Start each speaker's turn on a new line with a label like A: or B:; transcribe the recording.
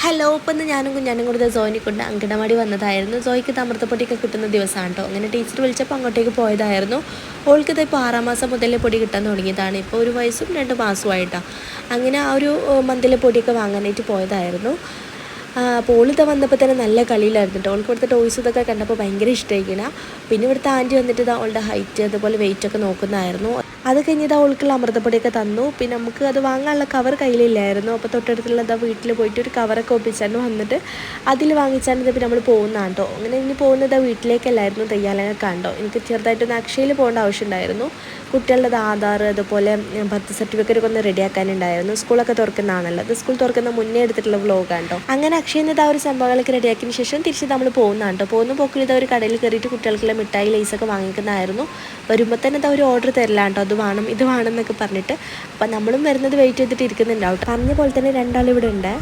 A: Hello, ഇപ്പം ഇന്ന് ഞാനും കുഞ്ഞാനും കൂടി സോയിനെ കൊണ്ട് അങ്കണവാടി വന്നതായിരുന്നു. സോയ്ക്ക് അമൃതപ്പൊടിയൊക്കെ കിട്ടുന്ന ദിവസമാണ് കേട്ടോ. അങ്ങനെ ടീച്ചർ വിളിച്ചപ്പോൾ അങ്ങോട്ടേക്ക് പോയതായിരുന്നു. ഓൾക്ക് ഇതിപ്പോൾ 6-ാം മാസം മുതലേ പൊടി കിട്ടാൻ തുടങ്ങിയതാണ്. ഇപ്പോൾ 1 വയസ്സും 2 മാസമായിട്ടാണ്. അങ്ങനെ ആ ഒരു മന്തിലെ പൊടിയൊക്കെ വാങ്ങാനായിട്ട് പോയതായിരുന്നു. അപ്പോൾ ഓളിത് വന്നപ്പോൾ തന്നെ നല്ല കളിയിലായിരുന്നു കേട്ടോ. ഓൾക്ക് ഇവിടുത്തെ ടോയ്സ് ഇതൊക്കെ കണ്ടപ്പോൾ ഭയങ്കര ഇഷ്ടമായിരിക്കണം. പിന്നെ ഇവിടുത്തെ ആൻറ്റി വന്നിട്ട് അവളുടെ ഹൈറ്റ് അതുപോലെ വെയിറ്റ് ഒക്കെ നോക്കുന്നതായിരുന്നു. അത് കഴിഞ്ഞിട്ട് അവൾക്കുള്ള അമൃതപ്പൊടിയൊക്കെ തന്നു. പിന്നെ നമുക്ക് അത് വാങ്ങാനുള്ള കവർ കയ്യിലില്ലായിരുന്നു. അപ്പോൾ തൊട്ടടുത്തുള്ള വീട്ടിൽ പോയിട്ട് ഒരു കവറൊക്കെ ഒപ്പിച്ചാണ് വന്നിട്ട് അതിൽ വാങ്ങിച്ചാണ് പിന്നെ നമ്മൾ പോകുന്നതാണ് കേട്ടോ. അങ്ങനെ ഇനി പോകുന്നത് വീട്ടിലേക്കല്ലായിരുന്നു, തയ്യാറെടുപ്പ് കണ്ടോ. എനിക്ക് ചെറുതായിട്ടൊന്ന് അക്ഷയയിൽ പോകേണ്ട ആവശ്യമുണ്ടായിരുന്നു. കുട്ടികളുടെ ആധാർ അതുപോലെ ബർത്ത് സർട്ടിഫിക്കറ്റ് ഒക്കെ ഒന്ന് റെഡിയാക്കാനുണ്ടായിരുന്നു. സ്കൂളൊക്കെ തുറക്കുന്നതാണല്ലോ, അത് സ്കൂൾ തുറക്കുന്ന മുന്നേ എടുത്തിട്ടുള്ള വ്ലോഗാണ് കേട്ടോ. അങ്ങനെ അക്ഷയിൽ നിന്ന് ആ ഒരു സംഭവങ്ങളൊക്കെ റെഡിയാക്കിയതിന് ശേഷം തിരിച്ച് നമ്മൾ പോകുന്നതാണ് കേട്ടോ. പോകുന്ന പോക്കിൽ ഒരു കടയിൽ കയറിയിട്ട് കുട്ടികൾക്കുള്ള മിഠായി ലൈസൊക്കെ വാങ്ങിക്കുന്നതായിരുന്നു. വരുമ്പോൾ തന്നെ ഒരു ഓർഡർ തരില്ല കേട്ടോ, അത് വേണം ഇത് വേണം എന്നൊക്കെ പറഞ്ഞിട്ട്. അപ്പം നമ്മളും വരുന്നത് വെയിറ്റ് ചെയ്തിട്ട് ഇരിക്കുന്നുണ്ടാവും. പറഞ്ഞ പോലെ തന്നെ 2 ആൾ ഇവിടെ ഉണ്ട്.